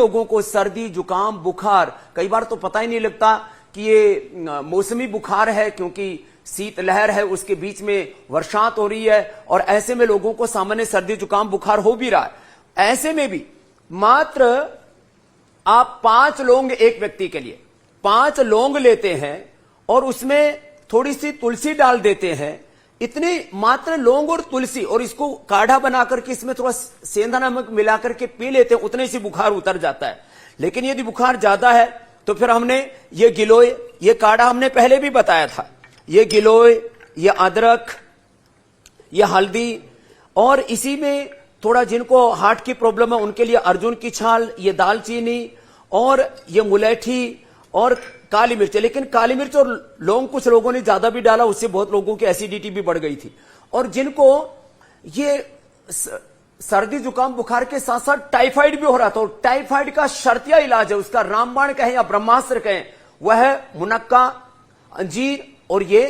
लोगों को सर्दी जुकाम बुखार, कई बार तो पता ही नहीं लगता कि ये मौसमी बुखार है, क्योंकि शीतलहर है, उसके बीच में वर्षांत हो रही है और ऐसे में लोगों को सामान्य सर्दी जुकाम बुखार हो भी रहा है। ऐसे में भी मात्र आप 5 लौंग एक व्यक्ति के लिए 5 लौंग लेते हैं और उसमें थोड़ी सी तुलसी डाल देते हैं, इतने मात्र लौंग और तुलसी, और इसको काढ़ा बनाकर के इसमें थोड़ा सेंधा नमक मिलाकर के पी लेते हैं, उतने से बुखार उतर जाता है। लेकिन यदि बुखार ज्यादा है तो फिर हमने ये गिलोय, ये काढ़ा हमने पहले भी बताया था, ये गिलोय, ये अदरक, ये हल्दी, और इसी में थोड़ा जिनको हार्ट की प्रॉब्लम है उनके लिए अर्जुन की छाल, ये दालचीनी और ये मुलेठी और काली मिर्च। लेकिन काली मिर्च और लौंग कुछ लोगों ने ज्यादा भी डाला, उससे बहुत लोगों की एसिडिटी भी बढ़ गई थी। और जिनको ये सर्दी जुकाम बुखार के साथ साथ टाइफाइड भी हो रहा था, और टाइफाइड का शर्तिया इलाज है, उसका रामबाण कहें या ब्रह्मास्त्र कहें, वह है मुनक्का, अंजीर और ये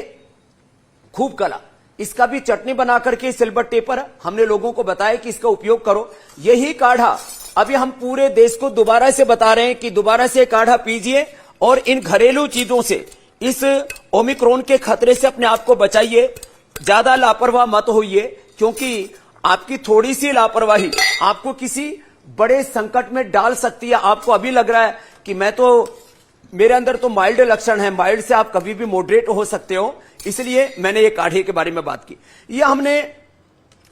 खूब कला। इसका भी चटनी बना करके सिलबट्टे पर हमने लोगों को बताया कि इसका उपयोग करो। यही काढ़ा अभी हम पूरे देश को दोबारा से बता रहे हैं कि दोबारा से काढ़ा पीजिए और इन घरेलू चीजों से, इस ओमिक्रॉन के खतरे से अपने आप को बचाइए। ज्यादा लापरवाह मत होइए, क्योंकि आपकी थोड़ी सी लापरवाही आपको किसी बड़े संकट में डाल सकती है। आपको अभी लग रहा है कि मेरे अंदर तो माइल्ड लक्षण है, माइल्ड से आप कभी भी मॉडरेट हो सकते हो, इसलिए मैंने ये काढ़े के बारे में बात की। ये हमने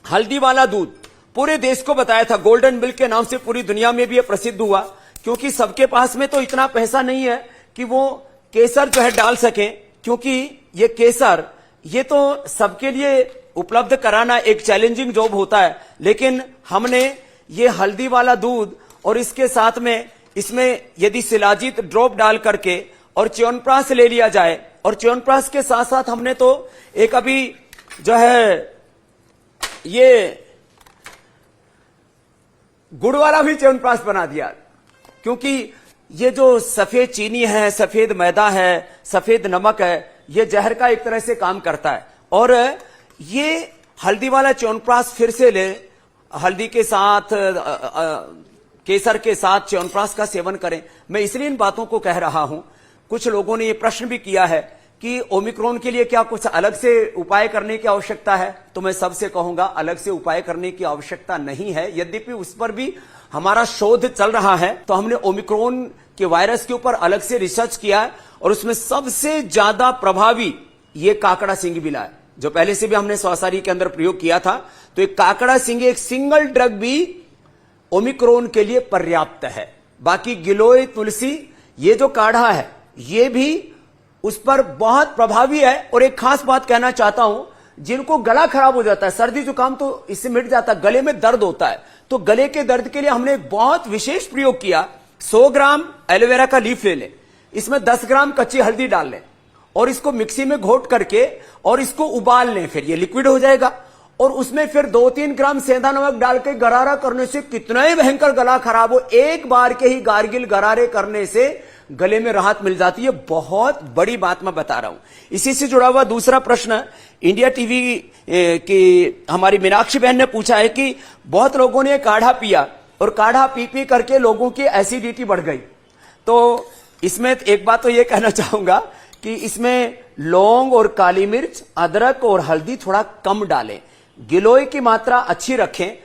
हल्दी वाला दूध पूरे देश को बताया था, गोल्डन मिल्क के नाम से पूरी दुनिया में भी ये प्रसिद्ध हुआ, क्योंकि सबके पास में तो इतना पैसा नहीं है कि वो केसर जो है डाल सके, क्योंकि ये केसर ये तो सबके लिए उपलब्ध कराना एक चैलेंजिंग जॉब होता है। लेकिन हमने ये हल्दी वाला दूध और इसके साथ में इसमें यदि शिलाजीत ड्रॉप डाल करके और च्यवनप्राश ले लिया जाए, और च्यवनप्राश के साथ साथ हमने तो एक अभी जो है ये गुड़ वाला भी च्यवनप्राश बना दिया, क्योंकि ये जो सफेद चीनी है, सफेद मैदा है, सफेद नमक है, ये जहर का एक तरह से काम करता है। और ये हल्दी वाला च्यवनप्राश फिर से ले, हल्दी के साथ केसर के साथ च्यवनप्राश का सेवन करें। मैं इसलिए इन बातों को कह रहा हूं, कुछ लोगों ने ये प्रश्न भी किया है कि ओमिक्रॉन के लिए क्या कुछ अलग से उपाय करने की आवश्यकता है, तो मैं सबसे कहूंगा अलग से उपाय करने की आवश्यकता नहीं है। यद्यपि उस पर भी हमारा शोध चल रहा है, तो हमने ओमिक्रॉन के वायरस के ऊपर अलग से रिसर्च किया है, और उसमें सबसे ज्यादा प्रभावी ये काकड़ा सिंह बिला है, जो पहले से भी हमने स्वासारी के अंदर प्रयोग किया था। तो एक काकड़ा सिंह एक सिंगल ड्रग भी ओमिक्रॉन के लिए पर्याप्त है। बाकी गिलोय, तुलसी, ये जो काढ़ा है ये भी उस पर बहुत प्रभावी है। और एक खास बात कहना चाहता हूं, जिनको गला खराब हो जाता है, सर्दी जुकाम तो इससे मिट जाता है, गले में दर्द होता है, तो गले के दर्द के लिए हमने एक बहुत विशेष प्रयोग किया। 100 ग्राम एलोवेरा का लीफ ले लें, इसमें 10 ग्राम कच्ची हल्दी डाल लें और इसको मिक्सी में घोट करके और इसको उबाल लें, फिर ये लिक्विड हो जाएगा। और उसमें फिर 2-3 ग्राम सेंधा नमक डाल के गरारा करने से कितना ही भयंकर गला खराब हो, एक बार के ही गार्गिल गरारे करने से गले में राहत मिल जाती है। बहुत बड़ी बात मैं बता रहा हूं। इसी से जुड़ा हुआ दूसरा प्रश्न इंडिया टीवी की हमारी मीनाक्षी बहन ने पूछा है कि बहुत लोगों ने काढ़ा पिया और काढ़ा पी करके लोगों की एसिडिटी बढ़ गई। तो इसमें एक बात तो यह कहना चाहूंगा कि इसमें लौंग और काली मिर्च, अदरक और हल्दी थोड़ा कम डालें, गिलोय की मात्रा अच्छी रखें,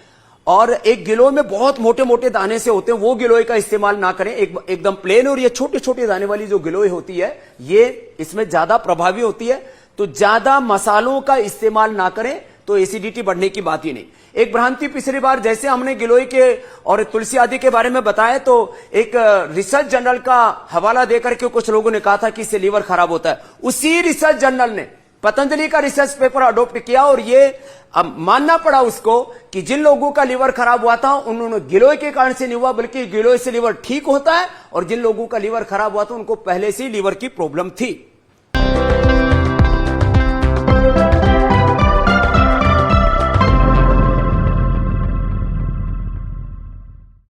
और एक गिलोय में बहुत मोटे मोटे दाने से होते हैं, वो गिलोय का इस्तेमाल ना करें, एकदम प्लेन। और ये छोटे छोटे दाने वाली जो गिलोय होती है ये इसमें ज्यादा प्रभावी होती है। तो ज्यादा मसालों का इस्तेमाल ना करें, तो एसिडिटी बढ़ने की बात ही नहीं। एक भ्रांति पिछली बार जैसे हमने गिलोय के और तुलसी आदि के बारे में बताया, तो एक रिसर्च जर्नल का हवाला देकर के कुछ लोगों ने कहा था कि इससे लीवर खराब होता है। उसी रिसर्च जर्नल ने पतंजलि का रिसर्च पेपर अडॉप्ट किया, और ये अब मानना पड़ा उसको कि जिन लोगों का लीवर खराब हुआ था उन्होंने गिलोय के कारण से नहीं हुआ, बल्कि गिलोय से लीवर ठीक होता है, और जिन लोगों का लीवर खराब हुआ था उनको पहले से ही लीवर की प्रॉब्लम थी।